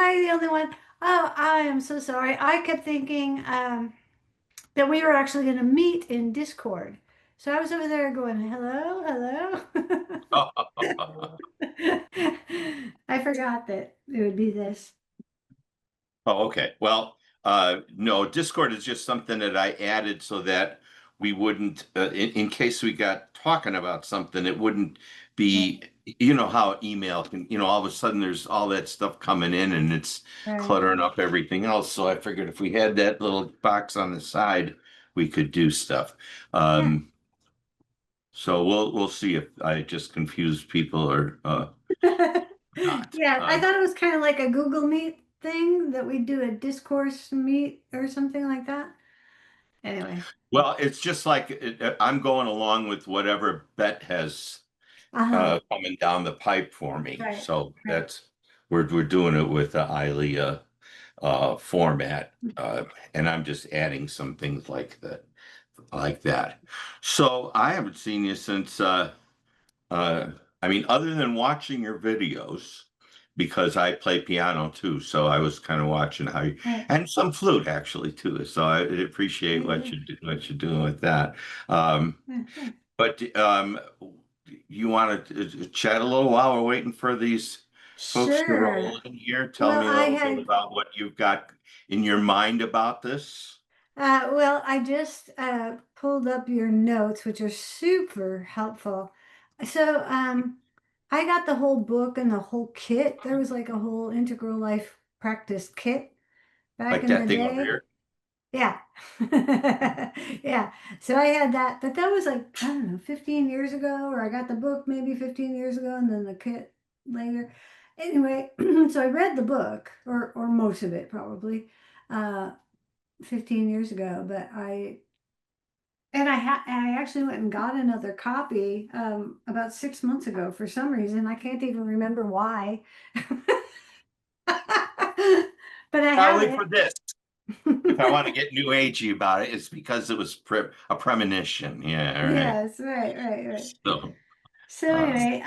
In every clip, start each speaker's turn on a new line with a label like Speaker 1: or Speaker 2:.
Speaker 1: I the only one? Oh, I am so sorry. I kept thinking that we were actually going to meet in Discord. So I was over there going, hello, hello. I forgot that it would be this.
Speaker 2: Oh, okay. Well, no, Discord is just something that I added so that we wouldn't, in case we got talking about something, it wouldn't be, you know, how email can, all of a sudden there's all that stuff coming in and it's
Speaker 1: Right.
Speaker 2: cluttering up everything else. So I figured if we had that little box on the side, we could do stuff.
Speaker 1: Yeah.
Speaker 2: So we'll see if I just confuse people or not.
Speaker 1: Yeah, I thought it was kind of like a Google Meet thing that we do a discourse meet or something like that. Anyway.
Speaker 2: Well, it's just like I'm going along with whatever Bet has
Speaker 1: Uh-huh.
Speaker 2: coming down the pipe for me.
Speaker 1: Right.
Speaker 2: So
Speaker 1: Right.
Speaker 2: we're doing it with the ILEA format, and I'm just adding some things like that. So I haven't seen you since uh, I mean, other than watching your videos, because I play piano too, so I was kind of watching how you,
Speaker 1: Right.
Speaker 2: and some flute actually too. So I appreciate
Speaker 1: Yeah.
Speaker 2: what you're doing with that. Um,
Speaker 1: Yeah. Yeah.
Speaker 2: but you want to chat a little while we're waiting for these folks to
Speaker 1: Sure.
Speaker 2: roll in here? Tell
Speaker 1: Well,
Speaker 2: me a
Speaker 1: I
Speaker 2: little bit
Speaker 1: had
Speaker 2: about what you've got in your mind about this.
Speaker 1: I just pulled up your notes, which are super helpful. So, I got the whole book and the whole kit. There was like a whole integral life practice kit back
Speaker 2: Like
Speaker 1: in the
Speaker 2: that thing over
Speaker 1: day.
Speaker 2: here.
Speaker 1: Yeah. Yeah. So I had that, but that was like, I don't know, 15 years ago, or I got the book maybe 15 years ago and then the kit later. Anyway, so I read the book or most of it probably. Uh, 15 years ago, but I actually went and got another copy about 6 months ago for some reason. I can't even remember why. But I
Speaker 2: Probably
Speaker 1: have
Speaker 2: for this. If I want to
Speaker 1: it.
Speaker 2: get new agey about it, it's because it was a premonition. Yeah, all right.
Speaker 1: Yes, right.
Speaker 2: So,
Speaker 1: So
Speaker 2: uh,
Speaker 1: anyway,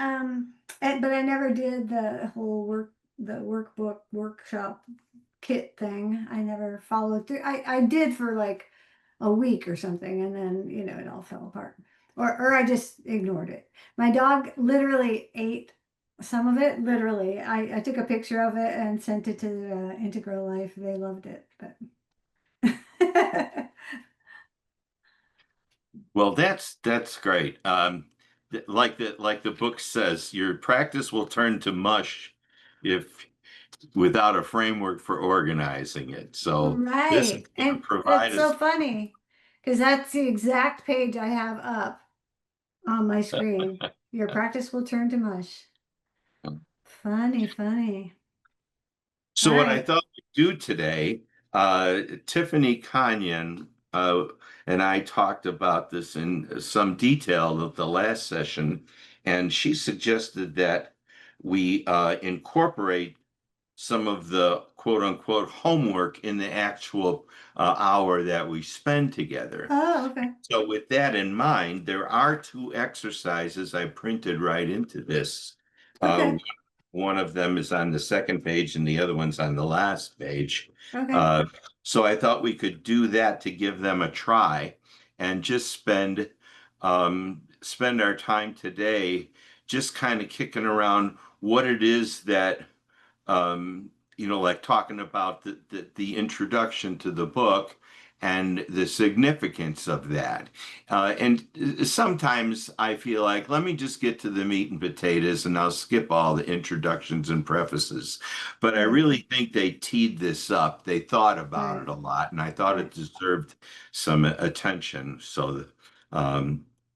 Speaker 1: but I never did the whole the workbook workshop kit thing. I never followed through. I did for like a week or something, and then it all fell apart, or I just ignored it. My dog literally ate some of it. Literally, I took a picture of it and sent it to Integral Life. They loved it, but
Speaker 2: well, that's great. Like the book says, your practice will turn to mush if without a framework for organizing it. So this is
Speaker 1: right,
Speaker 2: going to
Speaker 1: and
Speaker 2: provide
Speaker 1: it's so
Speaker 2: us.
Speaker 1: funny because that's the exact page I have up on my screen. Your practice will turn to mush. Funny, funny. All
Speaker 2: So what I
Speaker 1: right.
Speaker 2: thought we'd do today, Tiffany Kanyan and I talked about this in some detail of the last session, and she suggested that we incorporate some of the quote unquote homework in the actual hour that we spend together.
Speaker 1: Oh, okay.
Speaker 2: So with that in mind, there are two exercises I printed right into this. Uh,
Speaker 1: Okay.
Speaker 2: one of them is on the second page and the other one's on the last page.
Speaker 1: Okay.
Speaker 2: Uh, so I thought we could do that to give them a try and just spend our time today just kind of kicking around what it is that like talking about the introduction to the book and the significance of that. And sometimes I feel like, let me just get to the meat and potatoes and I'll skip all the introductions and prefaces. But I
Speaker 1: Right.
Speaker 2: really think they teed this up. They thought about
Speaker 1: Right.
Speaker 2: it a lot, and I thought it
Speaker 1: Right.
Speaker 2: deserved some attention. So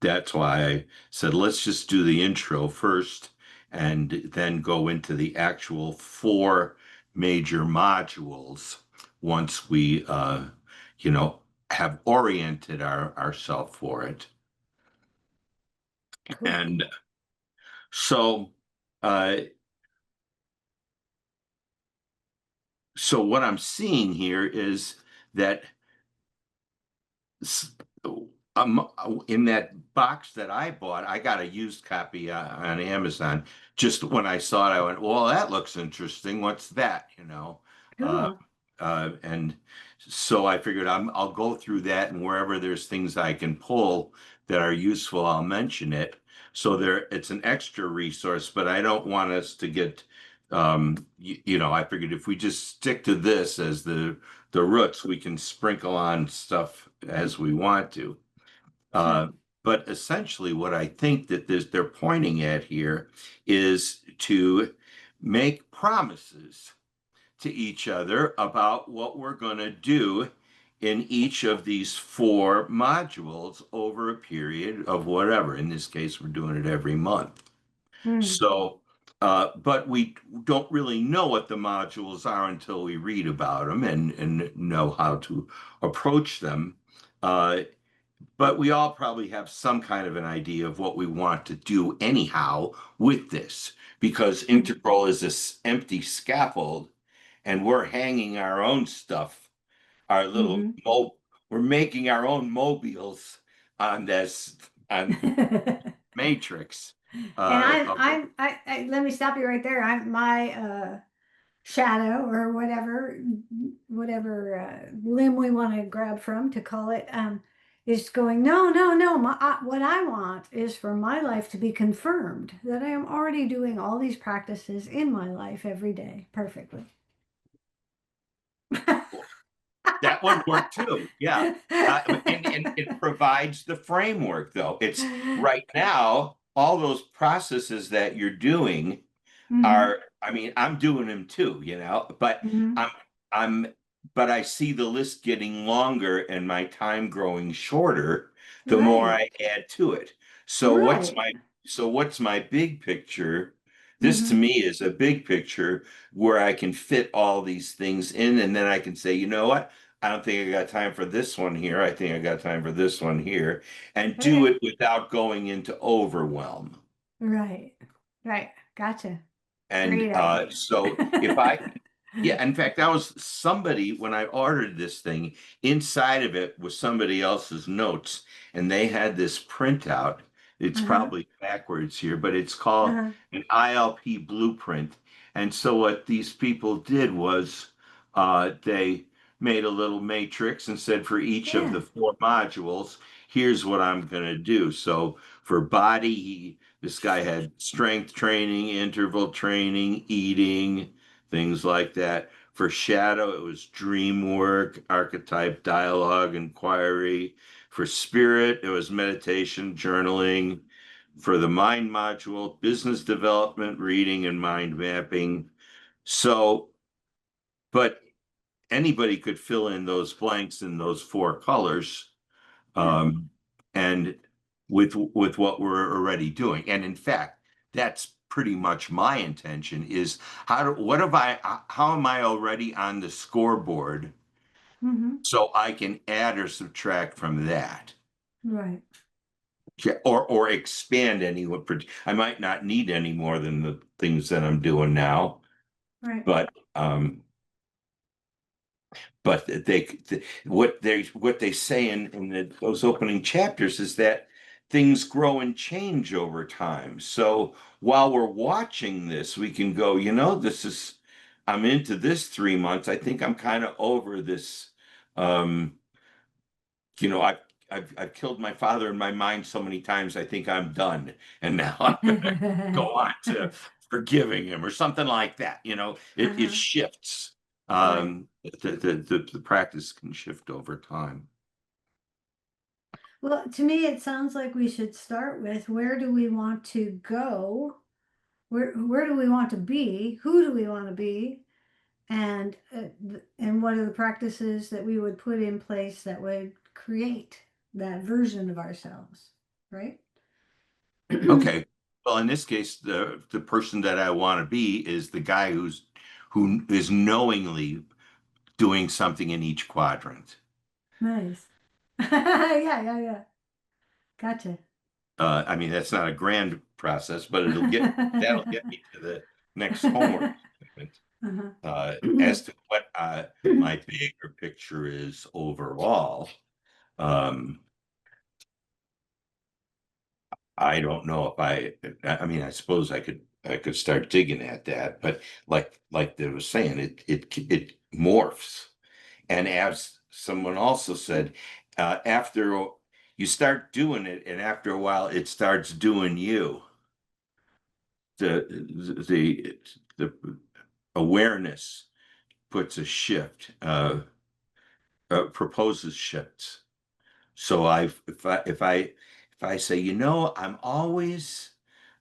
Speaker 2: that's why I said, let's just do the intro first and then go into the actual four major modules once we have oriented ourselves for it.
Speaker 1: Cool.
Speaker 2: And so uh so what I'm seeing here is that in that box that I bought, I got a used copy on Amazon. Just when I saw it, I went, "Well, that looks interesting. What's that?" Uh,
Speaker 1: Cool.
Speaker 2: and so I figured I'll go through that, and wherever there's things I can pull that are useful, I'll mention it. So it's an extra resource, but I don't want us to get, I figured if we just stick to this as the roots, we can sprinkle on stuff as we want to.
Speaker 1: Sure.
Speaker 2: Uh, but essentially, what I think that they're pointing at here is to make promises to each other about what we're going to do in each of these four modules over a period of whatever. In this case, we're doing it every month.
Speaker 1: Mm.
Speaker 2: So, but we don't really know what the modules are until we read about them and know how to approach them. Uh, but we all probably have some kind of an idea of what we want to do anyhow with this, because
Speaker 1: Mm.
Speaker 2: integral is this empty scaffold, and we're hanging our own stuff, our little
Speaker 1: Hmm.
Speaker 2: we're making our own mobiles on this on matrix.
Speaker 1: And
Speaker 2: Of the,
Speaker 1: let me stop you right there. I'm my shadow or whatever limb we want to grab from to call it, is going, no, no, no. What I want is for my life to be confirmed that I am already doing all these practices in my life every day perfectly.
Speaker 2: that would work too. Yeah. And it provides the framework, though. It's right now, all those processes that you're doing
Speaker 1: Hmm.
Speaker 2: are, I mean, I'm doing them too, but
Speaker 1: Hmm.
Speaker 2: I'm, I'm, but I see the list getting longer and my time growing shorter the more
Speaker 1: Right,
Speaker 2: I add to it. So
Speaker 1: right.
Speaker 2: what's my big picture? This to
Speaker 1: Hmm.
Speaker 2: me is a big picture where I can fit all these things in, and then I can say, you know what? I don't think I got time for this one here. I think I got time for this one here, and do
Speaker 1: Okay.
Speaker 2: it without going into overwhelm.
Speaker 1: Right, right. Gotcha.
Speaker 2: And
Speaker 1: Great idea.
Speaker 2: so if I, yeah, in fact, that was somebody when I ordered this thing, inside of it was somebody else's notes, and they had this printout. It's
Speaker 1: Uh-huh.
Speaker 2: probably backwards here, but it's called
Speaker 1: Uh-huh.
Speaker 2: an ILP blueprint. And so what these people did was they made a little matrix and said for each of
Speaker 1: Yeah.
Speaker 2: the four modules, here's what I'm going to do. So for body, this guy had strength training, interval training, eating, things like that. For shadow, it was dream work, archetype, dialogue, inquiry. For spirit, it was meditation, journaling. For the mind module, business development, reading, and mind mapping. So, but anybody could fill in those blanks in those four colors,
Speaker 1: Yeah.
Speaker 2: um, and with what we're already doing. And in fact, that's pretty much my intention is how am I already on the scoreboard
Speaker 1: Mm-hmm.
Speaker 2: so I can add or subtract from that.
Speaker 1: Right.
Speaker 2: Yeah, or expand any what I might not need any more than the things that I'm doing now,
Speaker 1: Right.
Speaker 2: but what they say in those opening chapters is that things grow and change over time. So while we're watching this, we can go, I'm into this 3 months. I think I'm kind of over this. Um, you know, I've killed my father in my mind so many times. I think I'm done, and now I'm gonna go on to forgiving him or something like that. It
Speaker 1: Uh-huh.
Speaker 2: shifts.
Speaker 1: Right.
Speaker 2: The practice can shift over time.
Speaker 1: Well, to me, it sounds like we should start with where do we want to go? Where do we want to be? Who do we want to be? And what are the practices that we would put in place that would create that version of ourselves, right?
Speaker 2: Okay. Well, in this case, the person that I want to be is the guy who is knowingly doing something in each quadrant.
Speaker 1: Nice. Yeah, yeah, yeah. Gotcha.
Speaker 2: I mean, that's not a grand process, but that'll get me to the next homework assignment.
Speaker 1: Uh-huh.
Speaker 2: As to what my bigger picture is overall, um, I don't know if I mean, I suppose I could start digging at that, but like they were saying, it morphs. And as someone also said, after you start doing it, and after a while, it starts doing you. The awareness puts a shift, proposes shifts. So if I say, I'm always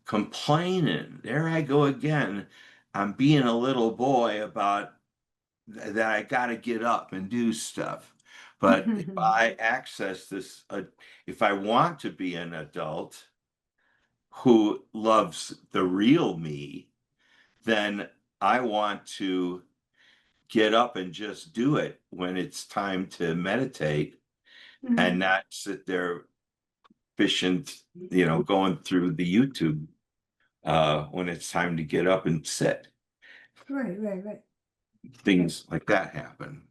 Speaker 2: complaining, there I go again. I'm being a little boy about that I got to get up and do stuff. But if I access this, if I want to be an adult who loves the real me, then I want to get up and just do it when it's time to meditate and
Speaker 1: Mhm.
Speaker 2: not sit there fishing, going through the YouTube when it's time to get up and sit.
Speaker 1: Right, right, right, right.
Speaker 2: Things like that happen.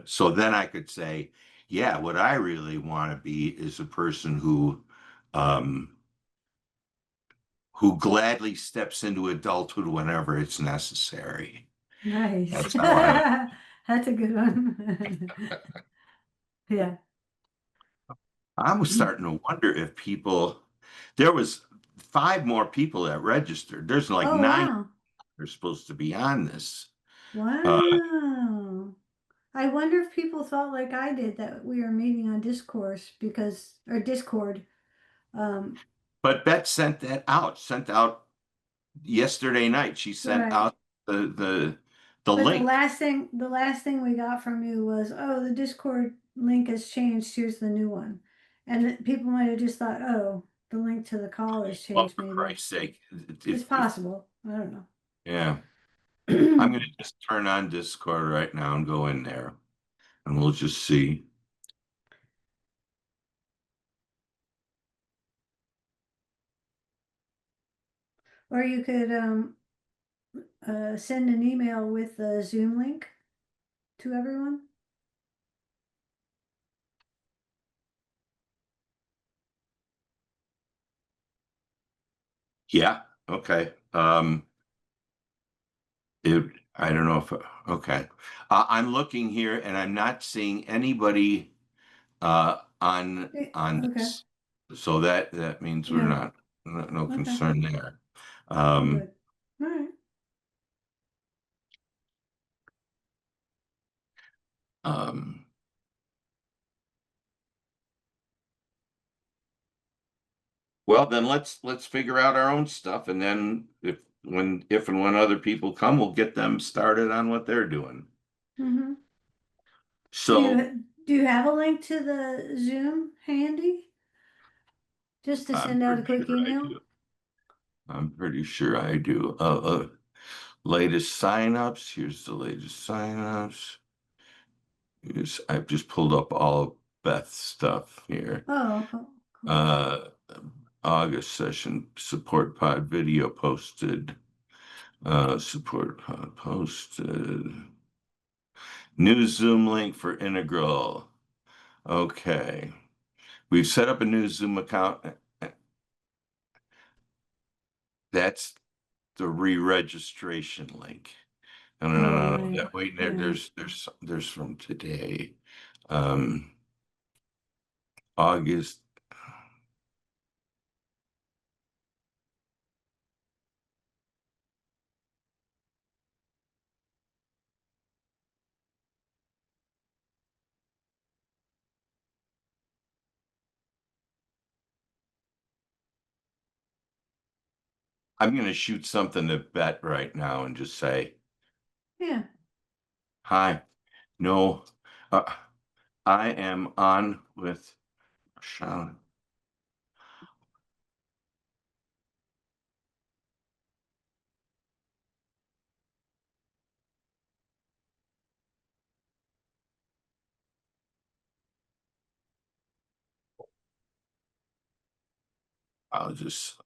Speaker 2: So then I could say, yeah, what I really want to be is a person um, who gladly steps into adulthood whenever it's necessary.
Speaker 1: Nice.
Speaker 2: That's how I.
Speaker 1: That's a good one. Yeah.
Speaker 2: I was starting to wonder if people. There was 5 more people that registered. There's like
Speaker 1: Oh,
Speaker 2: 9
Speaker 1: wow.
Speaker 2: are supposed to be on this. Uh,
Speaker 1: Wow. I wonder if people thought like I did that we were meeting on discourse because or Discord. Um,
Speaker 2: but Bet sent that out. Sent out yesterday night. She sent
Speaker 1: right.
Speaker 2: out the
Speaker 1: But the
Speaker 2: link.
Speaker 1: last thing we got from you was, oh, the Discord link has changed. Here's the new one. And people might have just thought, oh, the link to the call has
Speaker 2: Well,
Speaker 1: changed,
Speaker 2: for
Speaker 1: maybe.
Speaker 2: Christ's sake,
Speaker 1: It's
Speaker 2: if
Speaker 1: possible. I don't
Speaker 2: yeah, I'm
Speaker 1: know.
Speaker 2: gonna just turn on Discord right now and go in there, and we'll just see.
Speaker 1: Or you could send an email with the Zoom link to everyone.
Speaker 2: Yeah, okay. It, I don't know if okay. I'm looking here and I'm not seeing anybody on
Speaker 1: Okay.
Speaker 2: this, so that means we're
Speaker 1: Yeah.
Speaker 2: not no
Speaker 1: Okay.
Speaker 2: concern there. Um,
Speaker 1: Good. All right.
Speaker 2: um, well, then let's figure out our own stuff, and then if and when other people come, we'll get them started on what they're doing.
Speaker 1: Mm-hmm.
Speaker 2: So
Speaker 1: Do you have a link to the Zoom handy? Just to
Speaker 2: I'm
Speaker 1: send out a
Speaker 2: pretty
Speaker 1: quick
Speaker 2: sure I
Speaker 1: email?
Speaker 2: do. I'm pretty sure I do. Latest signups. Here's the latest signups. I've just pulled up all of Beth's stuff here.
Speaker 1: Oh, cool. Cool.
Speaker 2: Uh, August session support pod video posted. Support pod posted. New Zoom link for Integral. Okay. We've set up a new Zoom account. That's the re-registration link. No, no, no,
Speaker 1: Oh,
Speaker 2: no, no.
Speaker 1: right.
Speaker 2: Wait,
Speaker 1: Yeah.
Speaker 2: there's from today. Um, August. I'm going to shoot something to Bet right now and just say,
Speaker 1: Yeah.
Speaker 2: hi, no, uh, I am on with Sean. I'll just,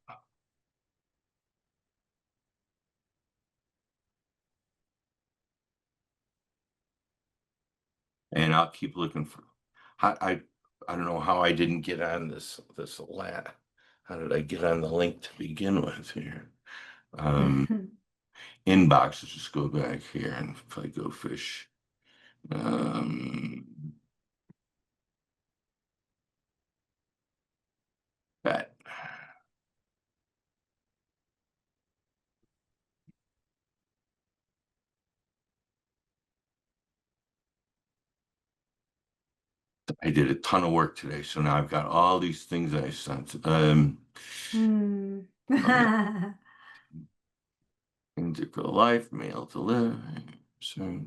Speaker 2: and I'll keep looking for, I, I, I don't know how I didn't get on this lat. How did I get on the link to begin with here? Inbox, let's just go back here and if I go fish. That I did a ton of work today, so now I've got all these things I sent.
Speaker 1: Hmm.
Speaker 2: Okay, Indigo Life, mail to live. So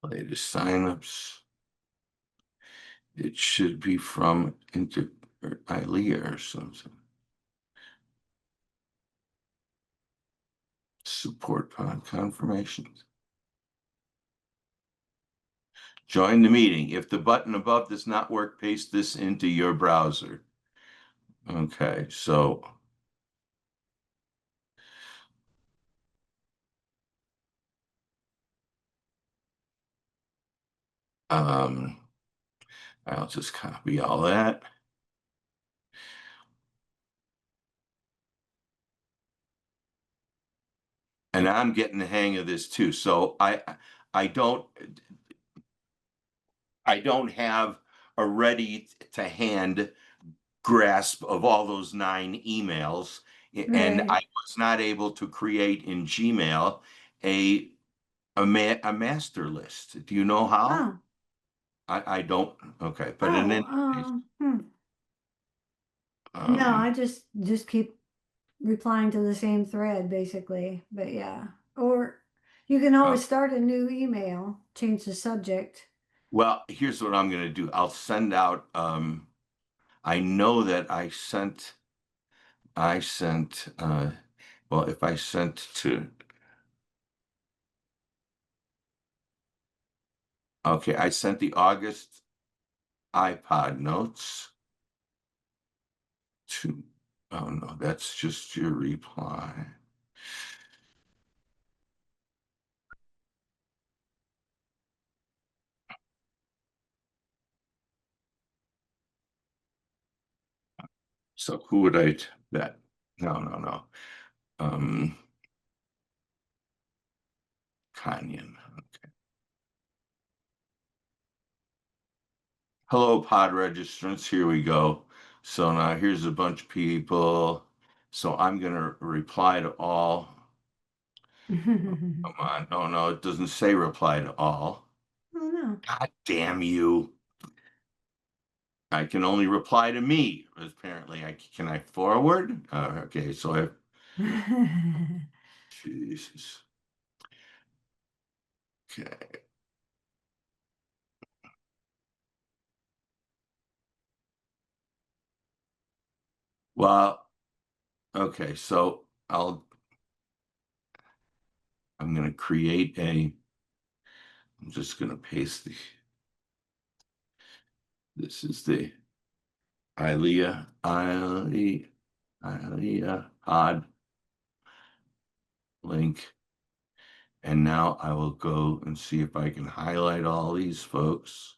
Speaker 2: latest signups. It should be from ILEA or something. Support pod confirmations. Join the meeting. If the button above does not work, paste this into your browser. Okay, so um, I'll just copy all that. And I'm getting the hang of this too. So I don't have a ready to hand grasp of all those 9 emails. And I
Speaker 1: Right.
Speaker 2: was not able to create in Gmail a master list. Do you know how?
Speaker 1: Oh,
Speaker 2: I don't. Okay, but in
Speaker 1: oh,
Speaker 2: any case,
Speaker 1: no,
Speaker 2: um,
Speaker 1: I just keep replying to the same thread basically. But yeah. Or you can
Speaker 2: uh,
Speaker 1: always start a new email, change the subject.
Speaker 2: well, here's what I'm going to do. I'll send out. I know that I sent. Well, if I sent to. Okay, I sent the August iPod notes to. Oh no, that's just your reply. So who would I bet? No, no, no. Um, Canyon. Hello, pod registrants. Here we go. So now here's a bunch of people. So I'm gonna reply to all.
Speaker 1: Oh
Speaker 2: Come on. No, no, it doesn't say reply to all.
Speaker 1: no.
Speaker 2: God damn you. I can only reply to me. Apparently, can I forward? Okay, so I Jesus. Okay. Well, okay, so I'm gonna create I'm just gonna paste this is the ILEA pod link. And now I will go and see if I can highlight all these folks.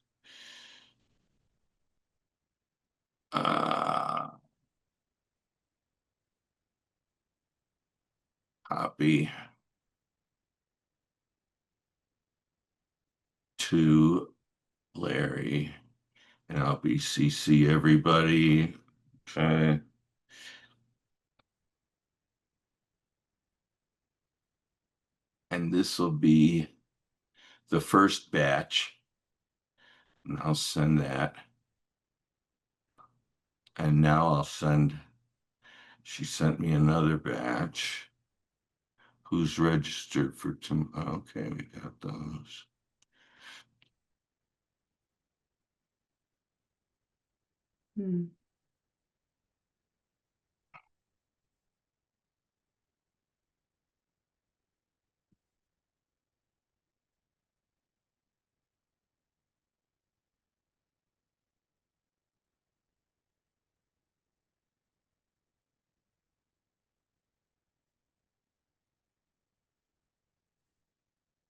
Speaker 2: Uh, Copy to Larry, and I'll be CC everybody. Okay. And this will be the first batch. And I'll send that. And now she sent me another batch. Who's registered for tomorrow? Okay, we got those.
Speaker 1: Hmm.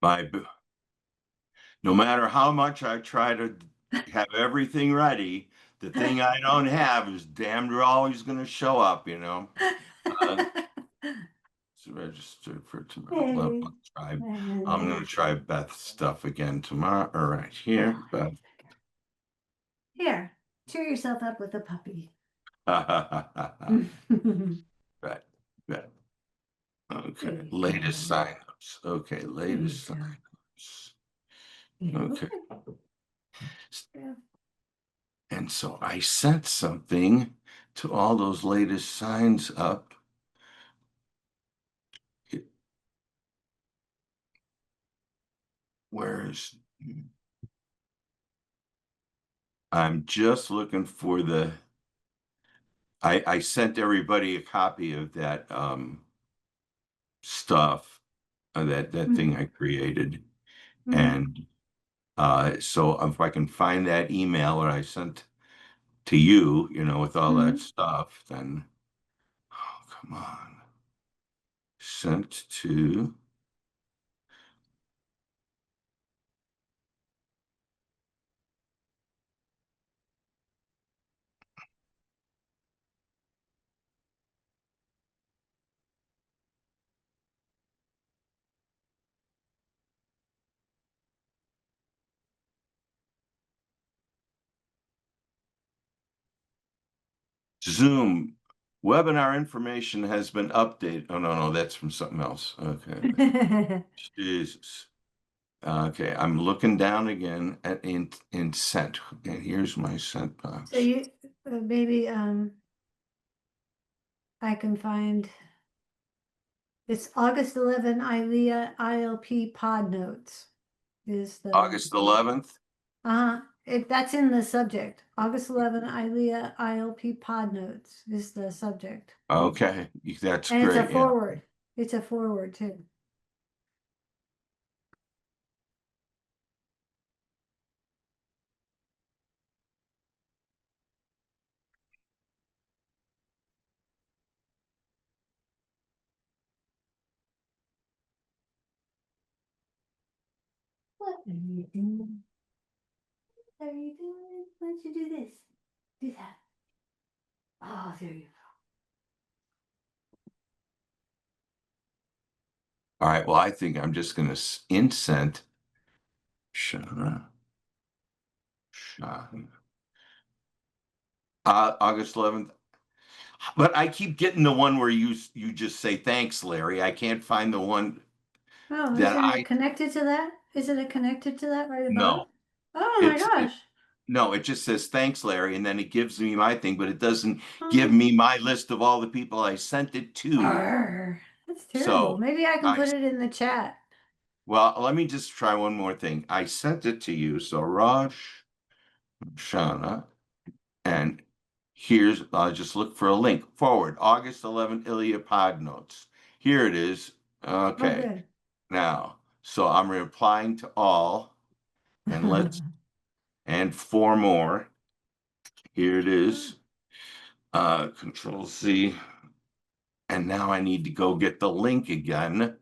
Speaker 2: My no matter how much I try to have everything ready, the thing I don't have is damn near always going to show up, you know. Uh, it's registered for tomorrow. Well,
Speaker 1: Hey.
Speaker 2: I'll try. I'm going
Speaker 1: And
Speaker 2: to try Beth's stuff again tomorrow. All right, here,
Speaker 1: oh,
Speaker 2: Beth.
Speaker 1: here, cheer yourself up with a puppy.
Speaker 2: Right, right.
Speaker 1: There
Speaker 2: Okay,
Speaker 1: you
Speaker 2: latest
Speaker 1: go.
Speaker 2: signups. Okay,
Speaker 1: There you
Speaker 2: latest
Speaker 1: go.
Speaker 2: signups.
Speaker 1: Yeah,
Speaker 2: Okay.
Speaker 1: okay. Yeah.
Speaker 2: And so I sent something to all those latest signs up. It- Where's I'm just looking for I sent everybody a copy of that stuff, that thing I created.
Speaker 1: Mm-hmm.
Speaker 2: And so if I can find that email that I sent to you, with all that
Speaker 1: Mm-hmm.
Speaker 2: stuff, then oh, come on. Sent to Zoom. Webinar information has been updated. Oh, no, no, that's from something else. Okay. Jesus. Okay, I'm looking down again at in sent. And here's my sent
Speaker 1: So
Speaker 2: box.
Speaker 1: you maybe I can find it's August 11 ILEA ILP pod notes is the
Speaker 2: August 11th.
Speaker 1: if that's in the subject. August 11 ILEA ILP pod notes is the subject.
Speaker 2: Okay, that's
Speaker 1: And it's a
Speaker 2: great. Yeah.
Speaker 1: forward. It's a forward too. What are you doing? What are you doing? Why don't you do this? Do that. Oh, there you
Speaker 2: All right. Well, I think I'm just going to insent Shana, Shana, August 11th. But I keep getting the one where you just say thanks, Larry. I can't find the one
Speaker 1: Oh,
Speaker 2: that
Speaker 1: isn't it
Speaker 2: I
Speaker 1: connected to that? Isn't it connected to that right above?
Speaker 2: know.
Speaker 1: Oh my
Speaker 2: It's
Speaker 1: gosh.
Speaker 2: no, it just says thanks, Larry, and then it gives me my thing, but it doesn't give
Speaker 1: Oh,
Speaker 2: me my list of all the people I sent it to.
Speaker 1: arr, that's terrible.
Speaker 2: So
Speaker 1: Maybe I can
Speaker 2: I
Speaker 1: put it in the chat.
Speaker 2: well, let me just try one more thing. I sent it to you. So Rosh, Shana, and here's I'll just look for a link. Forward, August 11th, Ilya Pod Notes. Here it is.
Speaker 1: Oh,
Speaker 2: Okay.
Speaker 1: good.
Speaker 2: Now, so I'm replying to all, and and four more. Here it is. Control C. And now I need to go get the link again.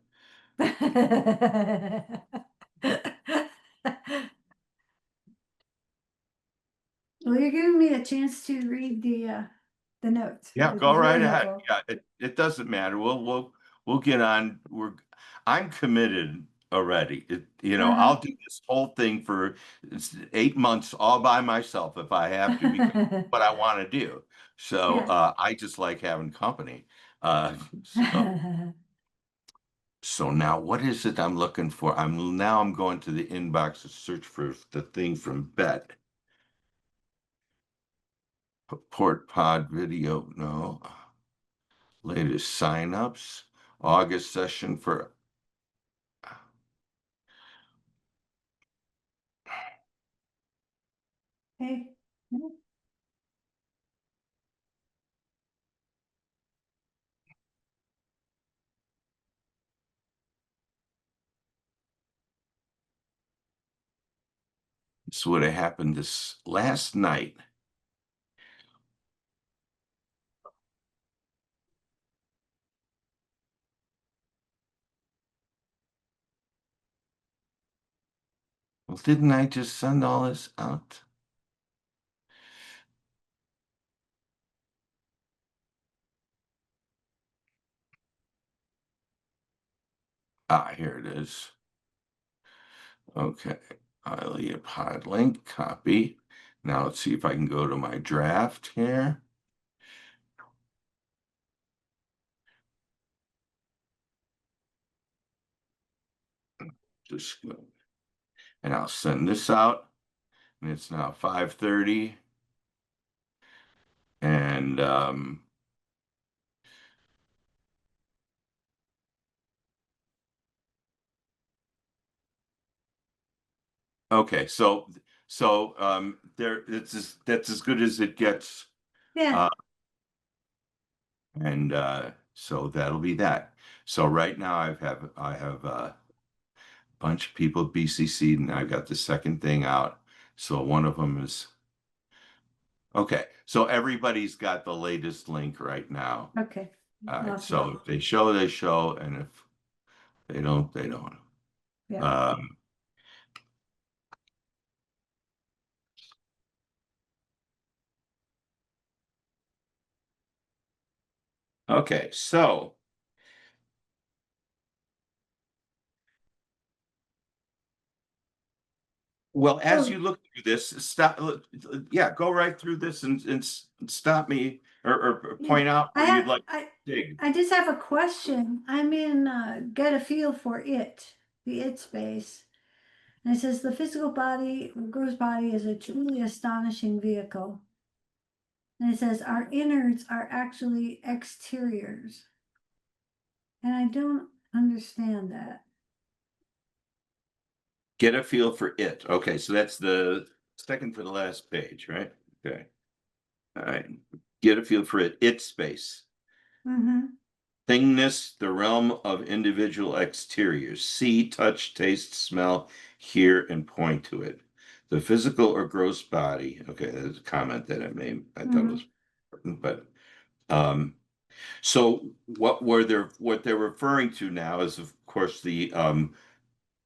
Speaker 1: Well, you're giving me a chance to read the notes,
Speaker 2: Yeah,
Speaker 1: which
Speaker 2: go
Speaker 1: is
Speaker 2: right
Speaker 1: really
Speaker 2: ahead.
Speaker 1: helpful.
Speaker 2: Yeah, it doesn't matter. We'll get on. I'm committed already.
Speaker 1: Uh-huh.
Speaker 2: I'll do this whole thing for 8 months all by myself if I have to, because what I want to do. So
Speaker 1: Yeah.
Speaker 2: I just like having company. Uh, so so now what is it I'm looking for? I'm going to the inbox to search for the thing from Bet. Port pod video, no. Latest signups, August session for
Speaker 1: Hey.
Speaker 2: this would have happened this last night. Well, didn't I just send all this out? Ah, here it is. Okay. Ilea pod link, copy. Now let's see if I can go to my draft here. Just go. And I'll send this out. And it's now 5:30. And okay, there that's as good as it gets.
Speaker 1: Yeah.
Speaker 2: Uh, and so that'll be that. So right now I have a bunch of people BCC'd and I got the second thing out. So one of them is okay. So everybody's got the latest link right now.
Speaker 1: Okay.
Speaker 2: All right.
Speaker 1: Awesome.
Speaker 2: So if they show, they show, and if they don't, they don't.
Speaker 1: Yeah.
Speaker 2: Um, okay. So well, as
Speaker 1: Oh,
Speaker 2: you look through this, stop. Yeah, go right through this and stop me or
Speaker 1: yeah.
Speaker 2: point out
Speaker 1: I
Speaker 2: where
Speaker 1: have,
Speaker 2: you'd like to dig.
Speaker 1: I just have a question. I'm in Get a Feel for It, the It space. And it says the physical body, gross body is a truly astonishing vehicle. And it says our innards are actually exteriors. And I don't understand that.
Speaker 2: Get a feel for it. Okay, so that's the second to the last page, right? Okay. All right. Get a feel for it. It space.
Speaker 1: Mm-hmm.
Speaker 2: Thingness, the realm of individual exteriors. See, touch, taste, smell, hear, and point to it. The physical or gross body. Okay, that's a comment that I made. I thought it
Speaker 1: Mm-hmm.
Speaker 2: was important, but um, so what they're referring to now is, of course, the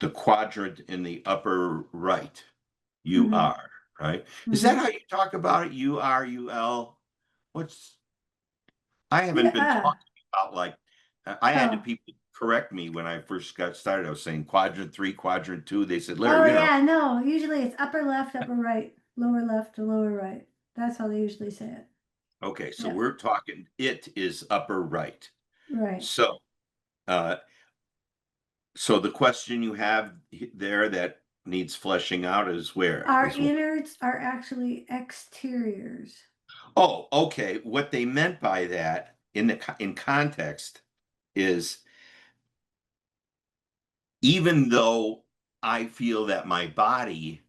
Speaker 2: quadrant in the upper right.
Speaker 1: Mm-hmm.
Speaker 2: UR, right? Is that
Speaker 1: Mm-hmm.
Speaker 2: how you talk about it? UR, UL? What's I haven't been
Speaker 1: Yeah.
Speaker 2: talking about like I had to
Speaker 1: Oh.
Speaker 2: people correct me when I first got started. I was saying quadrant three, quadrant two. They said,
Speaker 1: Oh
Speaker 2: Larry,
Speaker 1: yeah, no. Usually it's upper left, upper right, lower left to lower right. That's how they usually say it.
Speaker 2: okay, so
Speaker 1: Yeah.
Speaker 2: we're talking it is upper right.
Speaker 1: Right.
Speaker 2: So uh so the question you have there that needs fleshing out is where
Speaker 1: Our
Speaker 2: is what?
Speaker 1: innards are actually exteriors.
Speaker 2: Oh, okay. What they meant by that in context is even though I feel that my body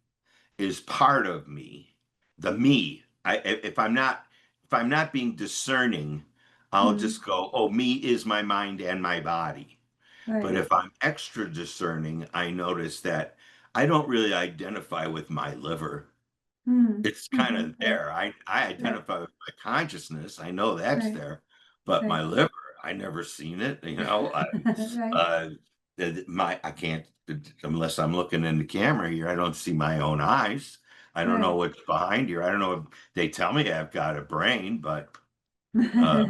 Speaker 2: is part of me, the me. If I'm not being discerning, I'll
Speaker 1: Mm-hmm.
Speaker 2: just go, oh, me is my mind and my body. But
Speaker 1: Right.
Speaker 2: if I'm extra discerning, I notice that I don't really identify with my liver.
Speaker 1: Mm-hmm.
Speaker 2: It's kind
Speaker 1: Mm-hmm.
Speaker 2: of
Speaker 1: Right.
Speaker 2: there. I
Speaker 1: Right.
Speaker 2: identify with my consciousness. I know that's
Speaker 1: Right.
Speaker 2: there, but my
Speaker 1: Right.
Speaker 2: liver, I never seen it.
Speaker 1: Right.
Speaker 2: Uh, I can't unless I'm looking in the camera here. I don't see my own eyes. I don't know
Speaker 1: Right.
Speaker 2: what's behind here. I don't know if they tell me I've got a brain, but uh,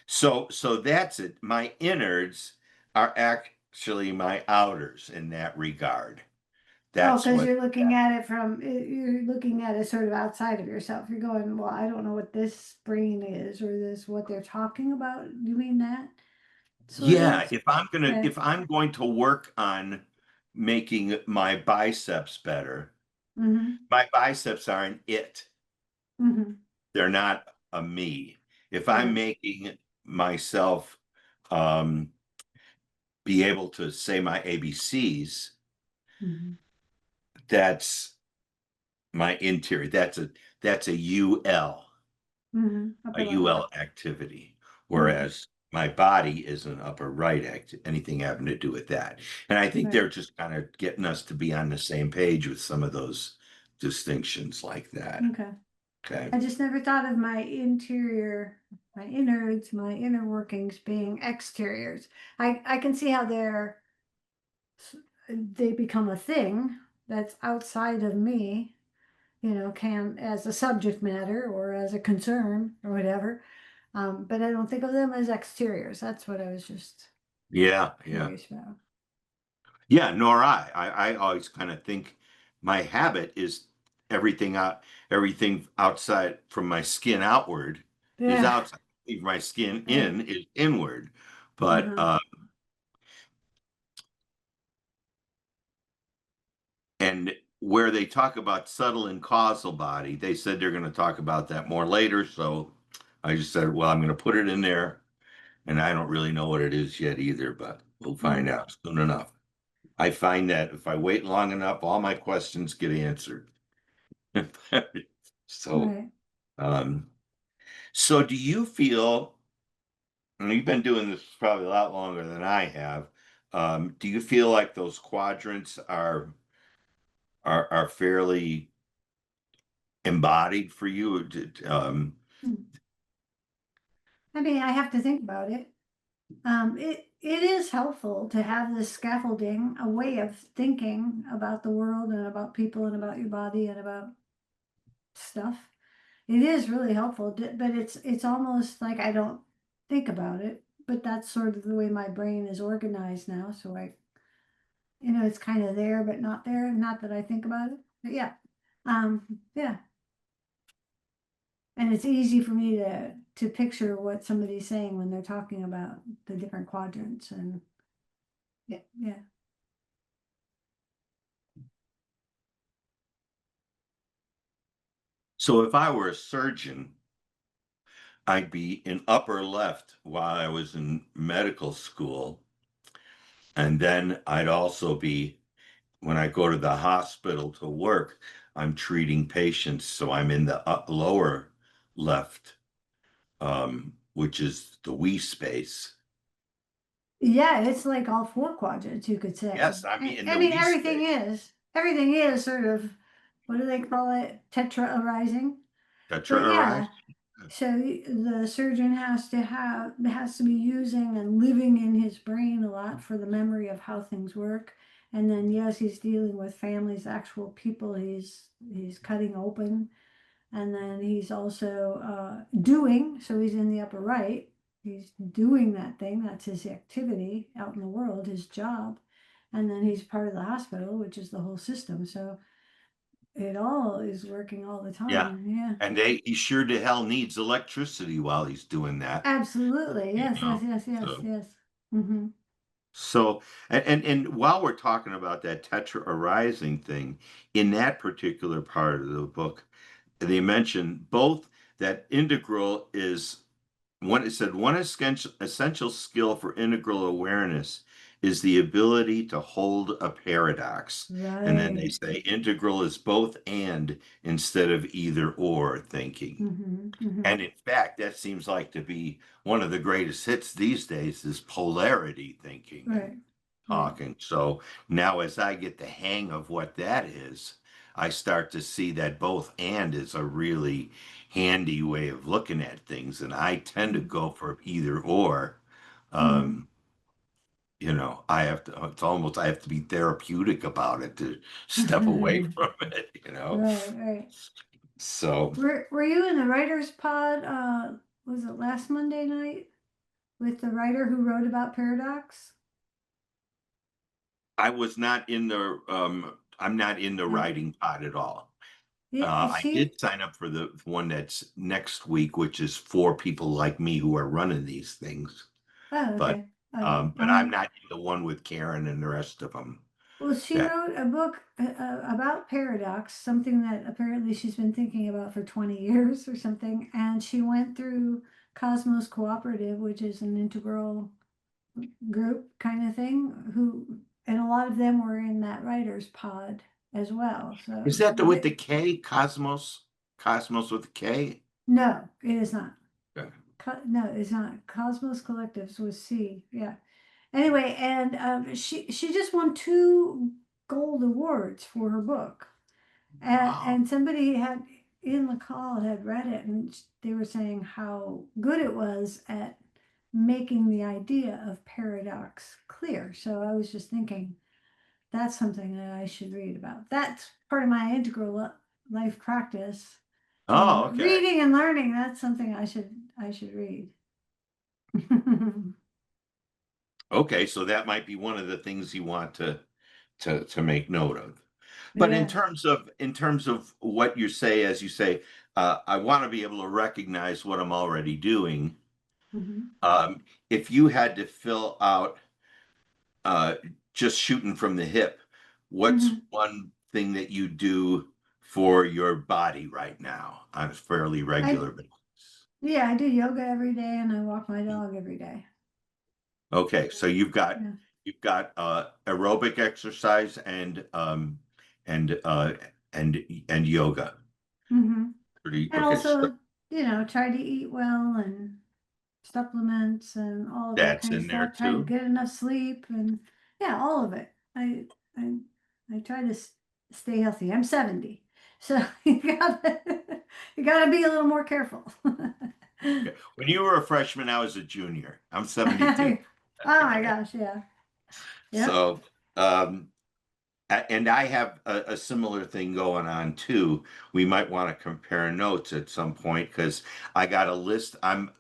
Speaker 2: so that's it. My innards are actually my outers in that regard.
Speaker 1: Oh,
Speaker 2: That's
Speaker 1: because
Speaker 2: what.
Speaker 1: you're looking at it you're looking at it sort of outside of yourself. You're going, well, I don't know what this brain is or this, what they're talking about. You mean that sort of?
Speaker 2: Yeah, if
Speaker 1: Okay.
Speaker 2: I'm going to work on making my biceps better,
Speaker 1: Mm-hmm.
Speaker 2: my biceps are an it.
Speaker 1: Mm-hmm.
Speaker 2: They're not a me. If I'm
Speaker 1: Right.
Speaker 2: making myself um, be able to say my ABCs,
Speaker 1: Mm-hmm.
Speaker 2: that's my interior. That's a UL.
Speaker 1: Mm-hmm.
Speaker 2: A
Speaker 1: Upper left.
Speaker 2: UL activity,
Speaker 1: Mm-hmm.
Speaker 2: whereas my body is an upper right act, anything having to do with that. And I think
Speaker 1: Right.
Speaker 2: they're just kind of getting us to be on the same page with some of those distinctions like that.
Speaker 1: Okay.
Speaker 2: Okay.
Speaker 1: I just never thought of my interior, my innards, my inner workings being exteriors. I can see how they become a thing. that's outside of me, can as a subject matter or as a concern or whatever. But I don't think of them as exteriors. That's what I was just
Speaker 2: Yeah, yeah.
Speaker 1: curious about.
Speaker 2: Yeah, nor I. I always kind of think my habit is everything out, everything outside from my skin outward is
Speaker 1: Yeah,
Speaker 2: outside. Leave my skin
Speaker 1: right.
Speaker 2: in is inward. But
Speaker 1: Uh-huh.
Speaker 2: and where they talk about subtle and causal body, they said they're going to talk about that more later. So I just said, well, I'm going to put it in there, and I don't really know what it is yet either, but we'll find
Speaker 1: Mm,
Speaker 2: out soon enough. I find that if I wait long enough, all my questions get answered. So,
Speaker 1: right.
Speaker 2: um, so do you feel, and you've been doing this probably a lot longer than I have, do you feel like those quadrants are fairly embodied for you?
Speaker 1: Mm. I mean, I have to think about it. It is helpful to have this scaffolding, a way of thinking about the world and about people and about your body and about stuff. It is really helpful, but it's almost like I don't think about it. But that's sort of the way my brain is organized now. So it's kind of there, but not there. Not that I think about it. But yeah, yeah. And it's easy for me to picture what somebody's saying when they're talking about the different quadrants and yeah, yeah.
Speaker 2: So if I were a surgeon, I'd be in upper left while I was in medical school. And then I'd also be, when I go to the hospital to work, I'm treating patients. So I'm in the lower left, which is the we space.
Speaker 1: Yeah, it's like all four quadrants, you could say.
Speaker 2: Yes, I mean, in
Speaker 1: I
Speaker 2: the
Speaker 1: mean,
Speaker 2: we
Speaker 1: everything is sort of, what do they call it? Tetra arising. But
Speaker 2: space.
Speaker 1: yeah, so the surgeon has to be using and living in his brain a lot for the memory of how things work. And then yes, he's dealing with families, actual people he's cutting open. And then he's also doing, so he's in the upper right. He's doing that thing. That's his activity out in the world, his job. And then he's part of the hospital, which is the whole system. So it all is working all the
Speaker 2: Yeah.
Speaker 1: time. Yeah.
Speaker 2: And he sure to hell needs electricity while he's doing that,
Speaker 1: Absolutely.
Speaker 2: you
Speaker 1: Yes, yes,
Speaker 2: know.
Speaker 1: yes, yes,
Speaker 2: So
Speaker 1: yes. Mm-hmm.
Speaker 2: So, and while we're talking about that tetra arising thing, in that particular part of the book, they mention both that integral is one, it said one essential skill for integral awareness is the ability to hold a paradox. And then they
Speaker 1: Right.
Speaker 2: say integral is both and instead of either or thinking.
Speaker 1: Mm-hmm. Mm-hmm.
Speaker 2: And in fact, that seems like to be one of the greatest hits these days is polarity thinking and
Speaker 1: Right. Right.
Speaker 2: talking. So now as I get the hang of what that is, I start to see that both and is a really handy way of looking at things. And I tend to go for either or.
Speaker 1: Mm-hmm.
Speaker 2: Um, I have to, it's almost, I have to be therapeutic about it to step away from it, you know?
Speaker 1: Right. Right.
Speaker 2: So
Speaker 1: Were you in the writers pod? Was it last Monday night with the writer who wrote about paradox?
Speaker 2: I was not in I'm not in the
Speaker 1: No.
Speaker 2: writing pod at all.
Speaker 1: Yeah,
Speaker 2: I
Speaker 1: she.
Speaker 2: did sign up for the one that's next week, which is for people like me who are running these things.
Speaker 1: Oh,
Speaker 2: But
Speaker 1: okay. Oh,
Speaker 2: I'm not in the one with Karen and the rest of them.
Speaker 1: well, she
Speaker 2: That
Speaker 1: wrote a book about paradox, something that apparently she's been thinking about for 20 years or something. And she went through Cosmos Cooperative, which is an integral group kind of thing, and a lot of them were in that writer's pod as well.
Speaker 2: is
Speaker 1: So,
Speaker 2: that the with the K, Cosmos, Cosmos with the K?
Speaker 1: no, it is not.
Speaker 2: Okay.
Speaker 1: No, it's not. Cosmos Collectives with C. Yeah. Anyway, and she just won two gold awards for her book.
Speaker 2: Wow.
Speaker 1: And somebody had in the call had read it, and they were saying how good it was at making the idea of paradox clear. So I was just thinking, that's something that I should read about. That's part of my integral life practice.
Speaker 2: Oh, okay.
Speaker 1: Reading and learning, that's something I should read.
Speaker 2: Okay, so that might be one of the things you want to make note of. But
Speaker 1: Yeah.
Speaker 2: in terms of what you say, as you say, I want to be able to recognize what I'm already doing.
Speaker 1: Hmm.
Speaker 2: If you had to fill out uh, just shooting from the hip, what's
Speaker 1: Hmm.
Speaker 2: one thing that you do for your body right now on a fairly
Speaker 1: I
Speaker 2: regular basis?
Speaker 1: Yeah, I do yoga every day and I walk my dog every day.
Speaker 2: Okay, so
Speaker 1: Yeah.
Speaker 2: you've got aerobic exercise and and yoga.
Speaker 1: Hmm.
Speaker 2: Pretty
Speaker 1: And
Speaker 2: okay. So
Speaker 1: also, try to eat well and supplements and all of that
Speaker 2: that's
Speaker 1: kind of
Speaker 2: in there
Speaker 1: stuff. Try to
Speaker 2: too.
Speaker 1: get enough sleep and yeah, all of it. I I try to stay healthy. I'm 70, so you gotta be a little more careful.
Speaker 2: Okay. When you were a freshman, I was a junior. I'm 72.
Speaker 1: Oh my gosh, yeah. Yep.
Speaker 2: So um, and I have a similar thing going on too. We might want to compare notes at some point because I got a list. I'm